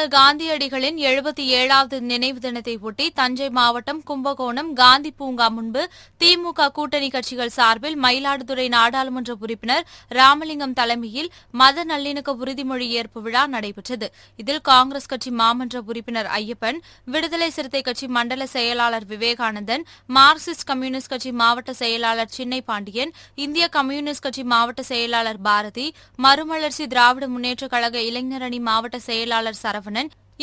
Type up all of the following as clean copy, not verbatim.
அண்ணல் காந்தியடிகளின் 77வது நினைவு தினத்தை ஒட்டி தஞ்சை மாவட்டம் கும்பகோணம் காந்தி பூங்கா முன்பு திமுக கூட்டணி கட்சிகள் சார்பில் மயிலாடுதுறை நாடாளுமன்ற உறுப்பினர் ராமலிங்கம் தலைமையில் மத நல்லிணக்க உறுதிமொழி ஏற்பு விழா நடைபெற்றது. இதில் காங்கிரஸ் கட்சி மாமன்ற உறுப்பினர் ஐயப்பன், விடுதலை சிறுத்தை கட்சி மண்டல செயலாளர் விவேகானந்தன், மார்க்சிஸ்ட் கம்யூனிஸ்ட் கட்சி மாவட்ட செயலாளர் சின்னை பாண்டியன், இந்திய கம்யூனிஸ்ட் கட்சி மாவட்ட செயலாளர் பாரதி, மறுமலர்ச்சி திராவிட முன்னேற்றக் கழக இளைஞரணி மாவட்ட செயலாளர் சரவணன்,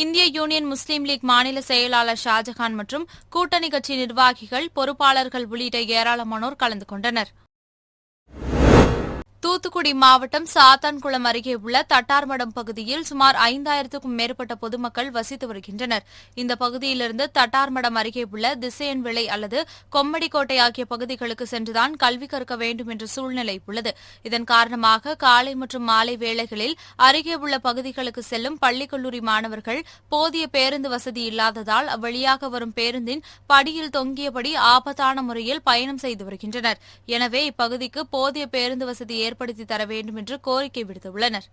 இந்திய யூனியன் முஸ்லீம் லீக் மாநில செயலாளர் ஷாஜகான் மற்றும் கூட்டணி கட்சி நிர்வாகிகள், பொறுப்பாளர்கள் உள்ளிட்ட ஏராளமானோர் கலந்து கொண்டனர். தூத்துக்குடி மாவட்டம் சாத்தான்குளம் அருகே உள்ள தட்டார்மடம் பகுதியில் சுமார் 5000க்கும் மேற்பட்ட பொதுமக்கள் வசித்து வருகின்றனர். இந்த பகுதியிலிருந்து தட்டார்மடம் அருகே உள்ள திசையன் விளை அல்லது கொம்மடிக்கோட்டை ஆகிய பகுதிகளுக்கு சென்றுதான் கல்வி கற்க வேண்டும் என்ற சூழ்நிலை உள்ளது. இதன் காரணமாக காலை மற்றும் மாலை வேளைகளில் அருகே உள்ள பகுதிகளுக்கு செல்லும் பள்ளி கல்லூரி மாணவர்கள் போதிய பேருந்து வசதி இல்லாததால் அவ்வழியாக வரும் பேருந்தின் படியில் தொங்கியபடி ஆபத்தான முறையில் பயணம் செய்து வருகின்றனர். எனவே இப்பகுதிக்கு போதிய பேருந்து வசதி ஏற்படுத்தி தர வேண்டும் என்று கோரிக்கை விடுத்துள்ளனர்.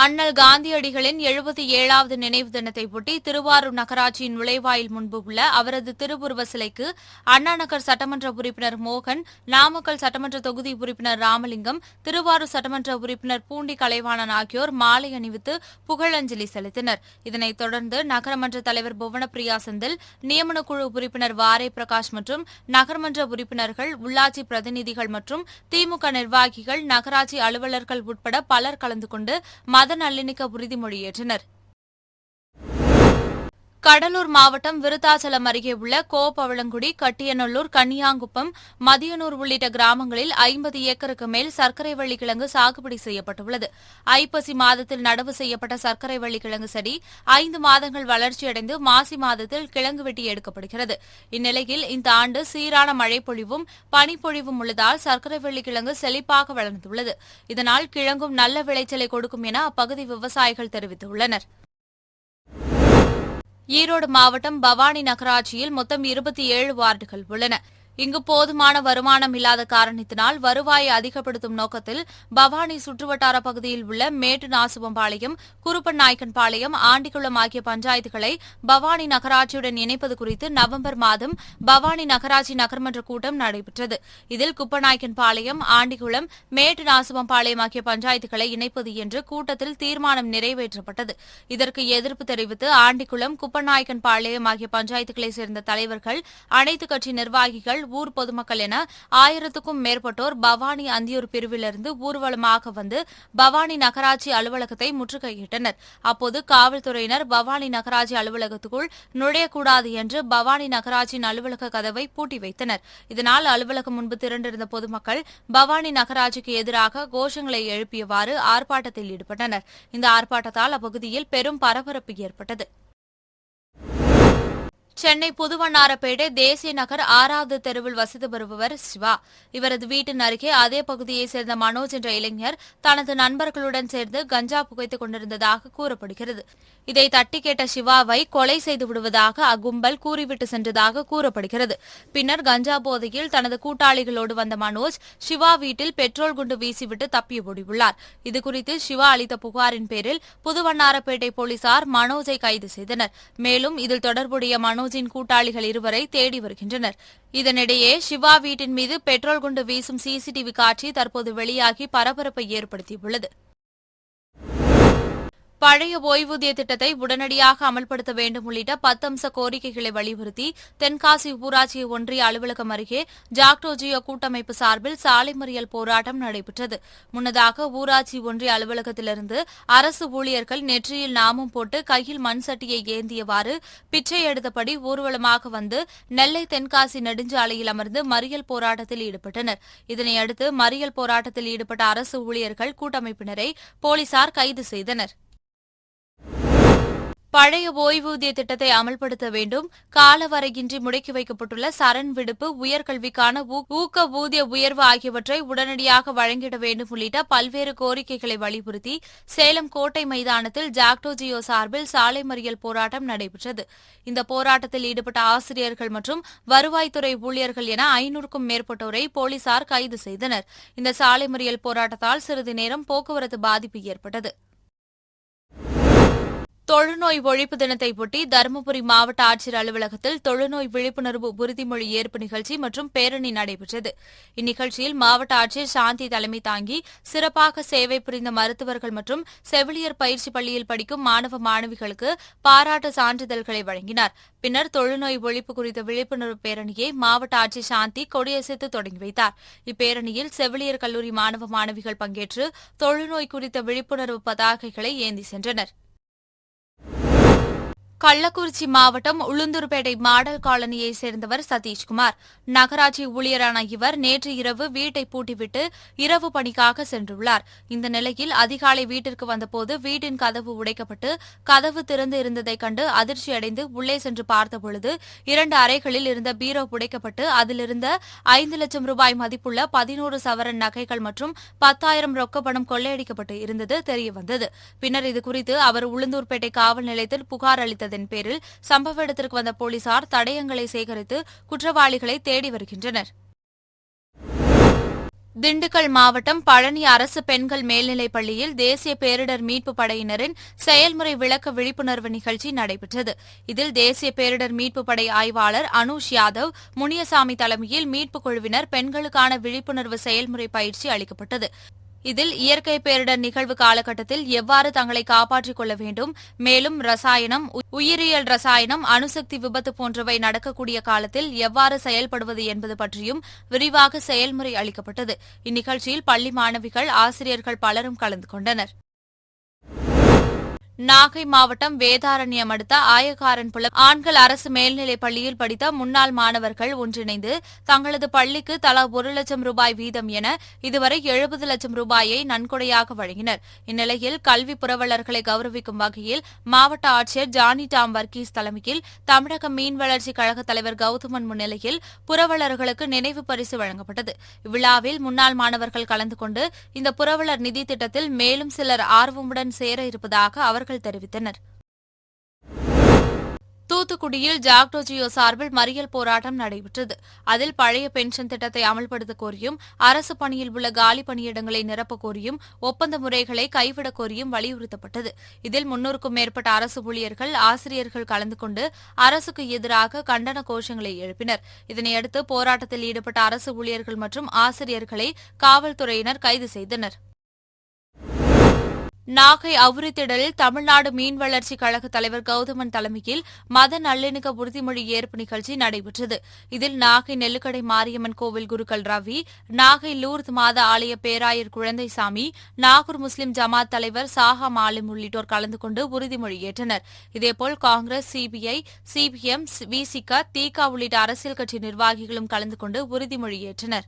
அண்ணல் காந்தியடிகளின் 77வது நினைவு தினத்தை ஒட்டி திருவாரூர் நகராட்சியின் நுழைவாயில் முன்பு உள்ள அவரது திருவுருவ சிலைக்கு அண்ணாநகர் சட்டமன்ற உறுப்பினர் மோகன், நாமக்கல் சட்டமன்ற தொகுதி உறுப்பினர் ராமலிங்கம், திருவாரூர் சட்டமன்ற உறுப்பினர் பூண்டி கலைவாணன் ஆகியோர் மாலை அணிவித்து புகழஞ்சலி செலுத்தினர். இதனைத் தொடர்ந்து நகரமன்ற தலைவர் புவனப்பிரியா செந்தில், நியமனக்குழு உறுப்பினர் வாரே பிரகாஷ் மற்றும் நகர்மன்ற உறுப்பினர்கள், உள்ளாட்சி பிரதிநிதிகள் மற்றும் திமுக நிர்வாகிகள், நகராட்சி அலுவலர்கள் உட்பட பலர் கலந்து கொண்டு மத நல்லிணக்க உறுதிமொழி ஏற்றனர். கடலூர் மாவட்டம் விருத்தாச்சலம் அருகே உள்ள கோபவளங்குடி, கட்டியநல்லூர், கன்னியாங்குப்பம், மதியனூர் உள்ளிட்ட கிராமங்களில் 50 ஏக்கருக்கு மேல் சர்க்கரை வள்ளி கிழங்கு சாகுபடி செய்யப்பட்டுள்ளது. ஐப்பசி மாதத்தில் நடவு செய்யப்பட்ட சர்க்கரை வள்ளி கிழங்கு செடி 5 மாதங்கள் வளர்ச்சியடைந்து மாசி மாதத்தில் கிழங்கு வெட்டி எடுக்கப்படுகிறது. இந்நிலையில் இந்த ஆண்டு சீரான மழைப்பொழிவும் பனிப்பொழிவும் உள்ளதால் சர்க்கரை வள்ளி கிழங்கு செழிப்பாக வளர்ந்துள்ளது. இதனால் கிழங்கும் நல்ல விளைச்சலை கொடுக்கும் என அப்பகுதி விவசாயிகள் தெரிவித்துள்ளனர். ஈரோடு மாவட்டம் பவானி நகராட்சியில் மொத்தம் 27 வார்டுகள் உள்ளன. இங்கு போதுமான வருமானம் இல்லாத காரணத்தினால் வருவாயை அதிகப்படுத்தும் நோக்கத்தில் பவானி சுற்றுவட்டார பகுதியில் உள்ள மேட்டு நாசுவம்பாளையம், குருப்பநாயக்கன்பாளையம், ஆண்டிக்குளம் ஆகிய பஞ்சாயத்துகளை பவானி நகராட்சியுடன் இணைப்பது குறித்து நவம்பர் மாதம் பவானி நகராட்சி நகர்மன்ற கூட்டம் நடைபெற்றது. இதில் குப்பநாயக்கன்பாளையம், ஆண்டிக்குளம், மேட்டு நாசுவம்பாளையம் ஆகிய பஞ்சாயத்துகளை இணைப்பது என்று கூட்டத்தில் தீர்மானம் நிறைவேற்றப்பட்டது. இதற்கு எதிர்ப்பு தெரிவித்து ஆண்டிக்குளம், குப்பநாயக்கன்பாளையம் ஆகிய பஞ்சாயத்துகளைச் சேர்ந்த தலைவர்கள், அனைத்துக் கட்சி நிர்வாகிகள், ஊர் பொதுமக்கள் என 1000க்கும் மேற்பட்டோர் பவானி அந்தியூர் பிரிவிலிருந்து ஊர்வலமாக வந்து பவானி நகராட்சி அலுவலகத்தை முற்றுகையிட்டனர். அப்போது காவல்துறையினர் பவானி நகராட்சி அலுவலகத்துக்குள் நுழையக்கூடாது என்று பவானி நகராட்சியின் அலுவலக கதவை பூட்டி வைத்தனர். இதனால் அலுவலகம் முன்பு திரண்டிருந்த பொதுமக்கள் பவானி நகராட்சிக்கு எதிராக கோஷங்களை எழுப்பியவாறு ஆர்ப்பாட்டத்தில் ஈடுபட்டனர். இந்த ஆர்ப்பாட்டத்தால் அப்பகுதியில் பெரும் பரபரப்பு ஏற்பட்டது. சென்னை புதுவண்ணாரப்பேட்டை தேசிய நகர் 6வது தெருவில் வசித்து வருபவர் சிவா. இவரது வீட்டின் அருகே அதே பகுதியைச் சேர்ந்த மனோஜ் என்ற இளைஞர் தனது நண்பர்களுடன் சேர்ந்து கஞ்சா புகைத்துக் கொண்டிருந்ததாக கூறப்படுகிறது. இதை தட்டி கேட்ட சிவாவை கொலை செய்து விடுவதாக அக்கும்பல் கூறிவிட்டு சென்றதாக கூறப்படுகிறது. பின்னர் கஞ்சா போதையில் தனது கூட்டாளிகளோடு வந்த மனோஜ் சிவா வீட்டில் பெட்ரோல் குண்டு வீசிவிட்டு தப்பி ஓடியுள்ளார். இதுகுறித்து சிவா அளித்த புகாரின் பேரில் புதுவண்ணாரப்பேட்டை போலீசார் மனோஜை கைது செய்தனர். மேலும் இதில் தொடர்புடைய மனோஜின் கூட்டாளிகள் 2வரை தேடி வருகின்றனர். இதனிடையே சிவா வீட்டின் மீது பெட்ரோல் குண்டு வீசும் சிசிடிவி காட்சி தற்போது வெளியாகி பரபரப்பை ஏற்படுத்தியுள்ளது. பழைய ஓய்வூதிய திட்டத்தை உடனடியாக அமல்படுத்த வேண்டும் உள்ளிட்ட 10 அம்ச கோரிக்கைகளை வலியுறுத்தி தென்காசி ஊராட்சி ஒன்றிய அலுவலகம் அருகே ஜாக்டோஜியோ கூட்டமைப்பு சார்பில் சாலை மறியல் போராட்டம் நடைபெற்றது. முன்னதாக ஊராட்சி ஒன்றிய அலுவலகத்திலிருந்து அரசு ஊழியர்கள் நெற்றியில் நாமம் போட்டு கையில் மண் சட்டியை ஏந்தியவாறு பிச்சை எடுத்தபடி ஊர்வலமாக வந்து நெல்லை தென்காசி நெடுஞ்சாலையில் அமர்ந்து மறியல் போராட்டத்தில் ஈடுபட்டனர். இதனையடுத்து மறியல் போராட்டத்தில் ஈடுபட்ட அரசு ஊழியர்கள் கூட்டமைப்பினரை போலீசார் கைது செய்தனர். பழைய ஓய்வூதிய திட்டத்தை அமல்படுத்த வேண்டும், காலவரையின்றி முடக்கி வைக்கப்பட்டுள்ள சரண் விடுப்பு, உயர்கல்விக்கான ஊக்க ஊதிய உயர்வு ஆகியவற்றை உடனடியாக வழங்கிட வேண்டும் உள்ளிட்ட பல்வேறு கோரிக்கைகளை வலியுறுத்தி சேலம் கோட்டை மைதானத்தில் ஜாக்டோஜியோ சார்பில் சாலை மறியல் போராட்டம் நடைபெற்றது. இந்த போராட்டத்தில் ஈடுபட்ட ஆசிரியர்கள் மற்றும் வருவாய்த்துறை ஊழியர்கள் என 500க்கும் மேற்பட்டோரை போலீசார் கைது செய்தனர். இந்த சாலை மறியல் போராட்டத்தால் சிறிது நேரம் போக்குவரத்து பாதிப்பு ஏற்பட்டது. தொழுநோய் ஒழிப்பு தினத்தை ஒட்டி தருமபுரி மாவட்ட ஆட்சியர் அலுவலகத்தில் தொழுநோய் விழிப்புணர்வு உறுதிமொழி ஏற்பு நிகழ்ச்சி மற்றும் பேரணி நடைபெற்றது. இந்நிகழ்ச்சியில் மாவட்ட ஆட்சியர் சாந்தி தலைமை தாங்கி சிறப்பாக சேவை புரிந்த மருத்துவர்கள் மற்றும் செவிலியர் பயிற்சி பள்ளியில் படிக்கும் மாணவ மாணவிகளுக்கு பாராட்டு சான்றிதழ்களை வழங்கினார். பின்னர் தொழுநோய் ஒழிப்பு குறித்த விழிப்புணர்வு பேரணியை மாவட்ட ஆட்சியர் சாந்தி கொடியசைத்து தொடங்கி வைத்தார். இப்பேரணியில் செவிலியர் கல்லூரி மாணவ மாணவிகள் பங்கேற்று தொழுநோய் குறித்த விழிப்புணர்வு பதாகைகளை ஏந்தி சென்றனர். கள்ளக்குறிச்சி மாவட்டம் உளுந்தூர்பேட்டை மாடல் காலனியைச் சேர்ந்தவர் சதீஷ்குமார். நகராட்சி ஊழியரான இவர் நேற்று இரவு வீட்டை பூட்டிவிட்டு இரவு பணிக்காக சென்றுள்ளார். இந்த நிலையில் அதிகாலை வீட்டிற்கு வந்தபோது வீட்டின் கதவு உடைக்கப்பட்டு கதவு திறந்து இருந்ததைக் கண்டு அதிர்ச்சியடைந்து உள்ளே சென்று பார்த்தபொழுது 2 அறைகளில் இருந்த பீரோ உடைக்கப்பட்டு அதிலிருந்த 5 லட்சம் ரூபாய் மதிப்புள்ள 11 சவரன் நகைகள் மற்றும் 10,000 ரொக்க பணம் கொள்ளையடிக்கப்பட்டு இருந்தது தெரியவந்தது. பின்னர் இதுகுறித்து அவர் உளுந்தூர்பேட்டை காவல் நிலையத்தில் புகார் அளித்ததன் பேரில் சம்பவ இடத்திற்கு வந்த போலீசார் தடயங்களை சேகரித்து குற்றவாளிகளை தேடி வருகின்றனர். திண்டுக்கல் மாவட்டம் பழனி அரசு பெண்கள் மேல்நிலைப் பள்ளியில் தேசிய பேரிடர் மீட்புப் படையினரின் செயல்முறை விளக்க விழிப்புணர்வு நிகழ்ச்சி நடைபெற்றது. இதில் தேசிய பேரிடர் மீட்புப் படை ஆய்வாளர் அனுஷ் யாதவ் முனியசாமி தலைமையில் மீட்புக் குழுவினர் பெண்களுக்கான விழிப்புணர்வு செயல்முறை பயிற்சி அளிக்கப்பட்டது. இதில் இயற்கை பேரிடர் நிகழ்வு காலகட்டத்தில் எவ்வாறு தங்களை காப்பாற்றிக் கொள்ள வேண்டும், மேலும் ரசாயனம், உயிரியல் ரசாயனம், அணுசக்தி விபத்து போன்றவை நடக்கக்கூடிய காலத்தில் எவ்வாறு செயல்படுவது என்பது பற்றியும் விரிவாக செயல்முறை அளிக்கப்பட்டது. இந்நிகழ்ச்சியில் பள்ளி மாணவிகள், ஆசிரியர்கள் பலரும் கலந்து கொண்டனர். நாகை மாவட்டம் வேதாரண்யம் அடுத்த ஆயக்காரன்புலம் ஆண்கள் அரசு மேல்நிலைப் பள்ளியில் படித்த முன்னாள் மாணவர்கள் ஒன்றிணைந்து தங்களது பள்ளிக்கு தலா 1 லட்சம் ரூபாய் வீதம் என இதுவரை 70 லட்சம் ரூபாயை நன்கொடையாக வழங்கினர். இந்நிலையில் கல்வி புரவலர்களை கௌரவிக்கும் வகையில் மாவட்ட ஆட்சியர் ஜானி டாம் வர்கீஸ் தலைமையில் தமிழக மீன் வளர்ச்சிக் கழக தலைவர் கௌதமன் முன்னிலையில் புரவலர்களுக்கு நினைவு பரிசு வழங்கப்பட்டது. இவ்விழாவில் முன்னாள் மாணவர்கள் கலந்து கொண்டு இந்த புரவலர் நிதி திட்டத்தில் மேலும் சிலர் ஆர்வமுடன் சேர இருப்பதாக அவர்கள் தெரிவித்தனர். தூத்துக்குடியில் ஜாக்டோஜியோ சார்பில் மறியல் போராட்டம் நடைபெற்றது. அதில் பழைய பென்ஷன் திட்டத்தை அமல்படுத்த கோரியும், அரசு பணியில் உள்ள காலி பணியிடங்களை நிரப்ப கோரியும், ஒப்பந்த முறைகளை கைவிடக் கோரியும் வலியுறுத்தப்பட்டது. இதில் 300க்கும் மேற்பட்ட அரசு ஊழியர்கள், ஆசிரியர்கள் கலந்து கொண்டு அரசுக்கு எதிராக கண்டன கோஷங்களை எழுப்பினர். இதனையடுத்து போராட்டத்தில் ஈடுபட்ட அரசு ஊழியர்கள் மற்றும் ஆசிரியர்களை காவல்துறையினர் கைது செய்தனர். நாகை அவுரித்திடலில் தமிழ்நாடு மீன் வளர்ச்சிக் கழக தலைவர் கௌதமன் தலைமையில் மத நல்லிணக்க உறுதிமொழி ஏற்பு நிகழ்ச்சி நடைபெற்றது. இதில் நாகை நெல்லுக்கடை மாரியம்மன் கோவில் குருக்கள் ரவி, நாகை லூர்த் மாத ஆலய பேராயர் குழந்தைசாமி, நாகூர் முஸ்லிம் ஜமாத் தலைவர் சாஹா மாலிம் உள்ளிட்டோர் கலந்து கொண்டு உறுதிமொழி ஏற்றனர். இதேபோல் காங்கிரஸ், சிபிஐ, சிபிஎம், விசிக, திக உள்ளிட்ட அரசியல் கட்சி நிர்வாகிகளும் கலந்து கொண்டு உறுதிமொழி ஏற்றனர்.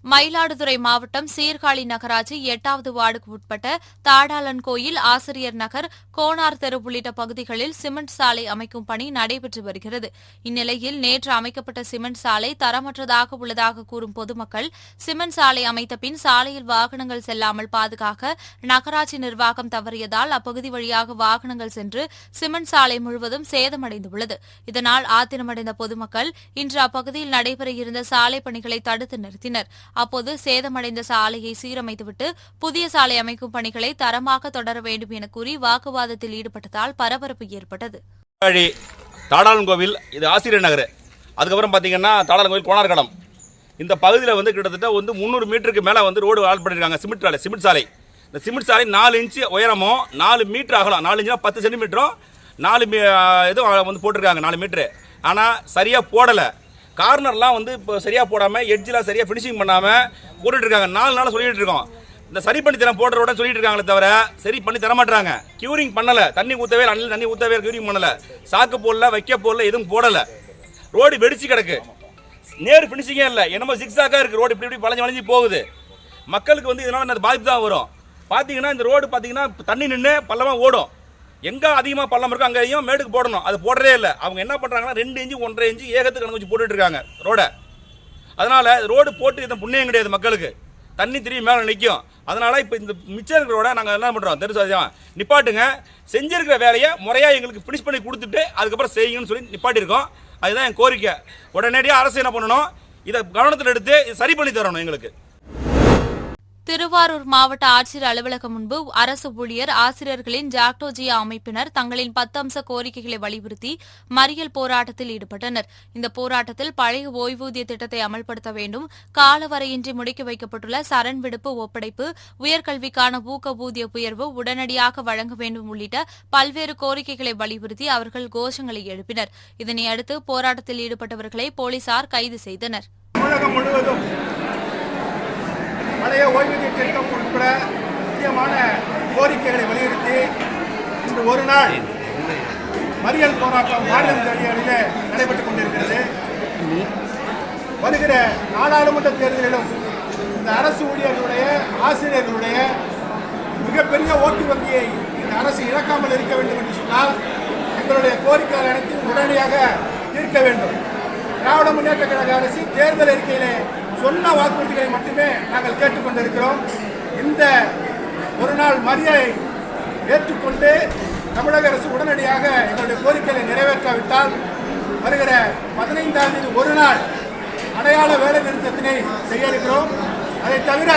மயிலாடுதுறை மாவட்டம் சீர்காழி நகராட்சி 8வது வார்டுக்கு உட்பட்ட தாடாளன் கோயில், ஆசிரியர் நகர், கோனார் தெரு உள்ளிட்ட பகுதிகளில் சிமெண்ட் சாலை அமைக்கும் பணி நடைபெற்று வருகிறது. இந்நிலையில் நேற்று அமைக்கப்பட்ட சிமெண்ட் சாலை தரமற்றதாக உள்ளதாக கூறும் பொதுமக்கள் சிமெண்ட் சாலை அமைத்த பின் சாலையில் வாகனங்கள் செல்லாமல் பாதுகாக்க நகராட்சி நிர்வாகம் தவறியதால் அப்பகுதி வழியாக வாகனங்கள் சென்று சிமெண்ட் சாலை முழுவதும் சேதமடைந்துள்ளது. இதனால் ஆத்திரமடைந்த பொதுமக்கள் இன்று அப்பகுதியில் நடைபெற இருந்த சாலை பணிகளை தடுத்து நிறுத்தினர். அப்போது சேதமடைந்த சாலையை சீரமைத்துவிட்டு புதிய சாலை அமைக்கும் பணிகளை தரமாக தொடர வேண்டும் என கூறி வாக்குவாதத்தில் ஈடுபட்டதால் பரபரப்பு ஏற்பட்டது. தாடாளன் கோவில், இது ஆசிரியர் நகர். அதுக்கப்புறம் பார்த்தீங்கன்னா தாடாளன் கோவில், கோனார்கடம். இந்த பகுதியில் கிட்டத்தட்ட 300 மீட்டருக்கு மேலே ரோடு ஆல் பண்ணியிருக்காங்க. சிமெண்ட் சாலை. இந்த சிமெண்ட் சாலை 4 இன்ச்சு உயரமும் 4 மீட்டர் ஆகலாம். 4 இன்ச்சுனா 10 சென்டிமீட்டரும் 4 இதுவும் போட்டிருக்காங்க 4 மீட்டரு. ஆனால் சரியாக போடலை. கார்னர்லாம் இப்போ சரியாக போடாமல், எட்ஜெலாம் சரியாக ஃபினிஷிங் பண்ணாமல் போட்டுட்டு இருக்காங்க. 4 நாள் சொல்லிட்டு இருக்கோம். இந்த சரி பண்ணி தர போடுற உடனே சொல்லிட்டு இருக்காங்களே தவிர சரி பண்ணி தரமாட்டாங்க. கியூரிங் பண்ணலை. தண்ணி ஊற்றவே, அண்ணில் தண்ணி ஊற்றவே கியூரிங் பண்ணலை. சாக்கு போடல, வைக்க போடல, எதுவும் போடலை. ரோடு வெடிச்சு கிடக்கு. நேர் ஃபினிஷிங்கே இல்லை. என்னமோ ஜிக்ஸாக்காக இருக்குது. ரோடு இப்படி வளைஞ்சு போகுது. மக்களுக்கு இதனால் பாதிப்பு தான் வரும். பார்த்தீங்கன்னா இந்த ரோடு பார்த்தீங்கன்னா தண்ணி நின்று பள்ளமாக ஓடும். எங்கே அதிகமாக பள்ளம் இருக்கோ அங்கேயும் மேடுக்கு போடணும். அது போடுறதே இல்லை. அவங்க என்ன பண்ணுறாங்கன்னா 2 இன்ச்சு 1.5 இன்ச்சு ஏகத்துக்கு கணக்கு வச்சு போட்டுட்டு இருக்காங்க ரோடை. அதனால் ரோடு போட்டு இதை புண்ணியம் கிடையாது. மக்களுக்கு தண்ணி திரும்பி மேலே நிற்கும். அதனால் இப்போ இந்த மிச்சம் இருக்கிற ரோட நாங்கள் என்ன பண்ணுறோம், தெரிஞ்சாதான் நிப்பாட்டுங்க. செஞ்சிருக்கிற வேலையை முறையாக எங்களுக்கு ஃபினிஷ் பண்ணி கொடுத்துட்டு அதுக்கப்புறம் செய்யுங்கன்னு சொல்லி நிப்பாட்டியிருக்கோம். அதுதான் என் கோரிக்கை. உடனடியாக அரசு என்ன பண்ணணும், இதை கவனத்தில் எடுத்து சரி பண்ணி தரணும் எங்களுக்கு. திருவாரூர் மாவட்ட ஆட்சியர் அலுவலகம் முன்பு அரசு ஊழியர் ஆசிரியர்களின் ஜாக்டோஜியா அமைப்பினர் தங்களின் 10 அம்ச கோரிக்கைகளை வலியுறுத்தி மறியல் போராட்டத்தில் ஈடுபட்டனர். இந்த போராட்டத்தில் பழைய ஓய்வூதிய திட்டத்தை அமல்படுத்த வேண்டும், காலவரையின்றி முடக்கி வைக்கப்பட்டுள்ள சரண் விடுப்பு ஒப்படைப்பு, உயர்கல்விக்கான ஊக்க ஊதிய உயர்வு உடனடியாக வழங்க வேண்டும் உள்ளிட்ட பல்வேறு கோரிக்கைகளை வலியுறுத்தி அவர்கள் கோஷங்களை எழுப்பினர். இதனையடுத்து போராட்டத்தில் ஈடுபட்டவர்களை போலீசார் கைது செய்தனர். பழைய ஓய்வூதிய திட்டம் உட்பட முக்கியமான கோரிக்கைகளை வலியுறுத்தி இன்று ஒரு நாள் மறியல் போராட்டம் மாநிலம் தனியாரில் நடைபெற்றுக் கொண்டிருக்கிறது. வருகிற நாடாளுமன்ற தேர்தலிலும் இந்த அரசு ஊழியர்களுடைய ஆசிரியர்களுடைய மிகப்பெரிய ஓட்டு வங்கியை இந்த அரசு இழக்காமல் இருக்க வேண்டும் என்று சொன்னால் எங்களுடைய கோரிக்கைகள் அனைத்தையும் உடனடியாக தீர்க்க வேண்டும். திராவிட முன்னேற்ற கழக அரசு தேர்தல் அறிக்கையிலே சொன்ன வாக்குறுதிகளை மட்டுமே நாங்கள் கேட்டுக்கொண்டிருக்கிறோம். இந்த ஒரு நாள் மறியலை ஏற்றுக்கொண்டு தமிழக அரசு உடனடியாக எங்களுடைய கோரிக்கைகளை நிறைவேற்றாவிட்டால் வருகிற 15ஆம் தேதி ஒரு நாள் அடையாள வேலை நிறுத்தத்தினை செய்ய இருக்கிறோம். அதை தவிர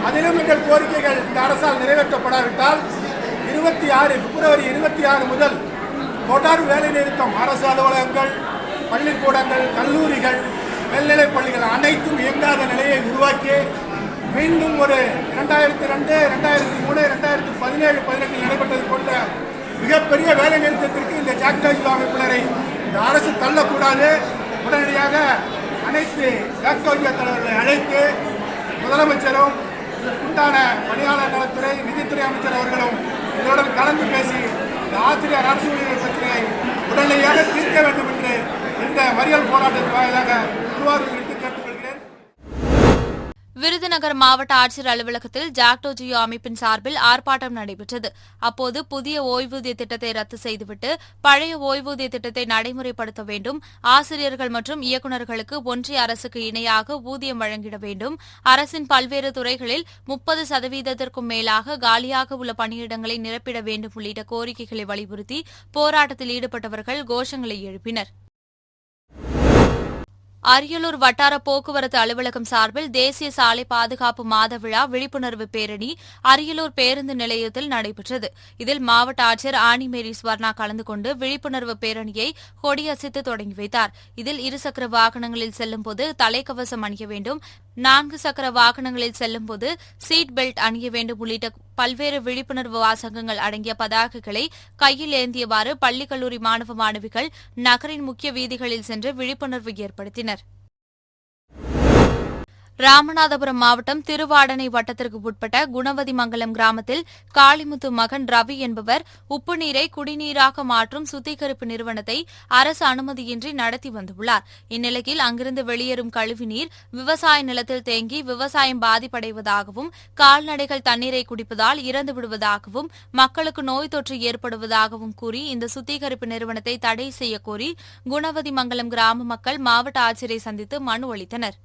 அதிலும் எங்கள் கோரிக்கைகள் இந்த அரசால் நிறைவேற்றப்படாவிட்டால் பிப்ரவரி 26 முதல் தொடர் வேலை நிறுத்தம் அரசு அலுவலகங்கள், பள்ளிக்கூடங்கள், கல்லூரிகள், மேல்நிலைப் பள்ளிகள் அனைத்தும் இயங்காத நிலையை உருவாக்கி மீண்டும் ஒரு 2002, 2003, 2017, 2018 நடைபெற்றது போன்ற மிகப்பெரிய வேலை நிறுத்தத்திற்கு இந்த ஜாக்டோஜியா அமைப்பினரை இந்த அரசு தள்ளக்கூடாது. உடனடியாக அனைத்து ஜாக்டோஜியா தலைவர்களை அழைத்து முதலமைச்சரும் இதற்குண்டான பணியாளர் நலத்துறை, நிதித்துறை அமைச்சர் அவர்களும் இதனுடன் கலந்து பேசி இந்த ஆசிரியர் அரசு ஊழியர்கள் பிரச்சனையை உடனடியாக தீர்க்க வேண்டும் என்று இந்த மறியல் போராட்டத்தின் வாயிலாக திருவாரூரிலிருந்து கேட்டுக்கொள்கிறேன். விருதுநகர் மாவட்ட ஆட்சியர் அலுவலகத்தில் ஜாக்டோஜியோ அமைப்பின் சார்பில் ஆர்ப்பாட்டம் நடைபெற்றது. அப்போது புதிய ஓய்வூதிய திட்டத்தை ரத்து செய்துவிட்டு பழைய ஓய்வூதிய திட்டத்தை நடைமுறைப்படுத்த வேண்டும், ஆசிரியர்கள் மற்றும் இயக்குநர்களுக்கு ஒன்றிய அரசுக்கு இணையாக ஊதியம் வழங்கிட வேண்டும், அரசின் பல்வேறு துறைகளில் 30% மேலாக காலியாக உள்ள பணியிடங்களை நிரப்பிட வேண்டும் உள்ளிட்ட கோரிக்கைகளை வலியுறுத்தி போராட்டத்தில் ஈடுபட்டவர்கள் கோஷங்களை எழுப்பினர். அரியலூர் வட்டார போக்குவரத்து அலுவலகம் சார்பில் தேசிய சாலை பாதுகாப்பு மாத விழா விழிப்புணர்வு பேரணி அரியலூர் பேருந்து நிலையத்தில் நடைபெற்றது. இதில் மாவட்ட ஆட்சியர் ஆனிமேரி ஸ்வர்ணா கலந்து கொண்டு விழிப்புணர்வு பேரணியை கொடியசைத்து தொடங்கி வைத்தார். இதில் இருசக்கர வாகனங்களில் செல்லும்போது தலைக்கவசம் அணிய வேண்டும், 4 சக்கர வாகனங்களில் செல்லும்போது சீட் பெல்ட் அணிய வேண்டும் உள்ளிட்ட பல்வேறு விழிப்புணர்வு வாசகங்கள் அடங்கிய பதாகைகளை கையில் ஏந்தியவாறு பள்ளி கல்லூரி மாணவ மாணவிகள் நகரின் முக்கிய வீதிகளில் சென்று விழிப்புணர்வு ஏற்படுத்தினர். ராமநாதபுரம் மாவட்டம் திருவாடனை வட்டத்திற்கு உட்பட்ட குணவதிமங்கலம் கிராமத்தில் காளிமுத்து மகன் ரவி என்பவர் உப்பு நீரை குடிநீராக மாற்றும் சுத்திகரிப்பு நிறுவனத்தை அரசு அனுமதியின்றி நடத்தி வந்துள்ளார். இந்நிலையில் அங்கிருந்து வெளியேறும் கழிவுநீர் விவசாய நிலத்தில் தேங்கி விவசாயம் பாதிப்படைவதாகவும், கால்நடைகள் தண்ணீரை குடிப்பதால் இறந்து விடுவதாகவும், மக்களுக்கு நோய் தொற்று ஏற்படுவதாகவும் கூறி இந்த சுத்திகரிப்பு நிறுவனத்தை தடை செய்யக்கோரி குணவதிமங்கலம் கிராம மக்கள் மாவட்ட ஆட்சியரை சந்தித்து மனு அளித்தனர்.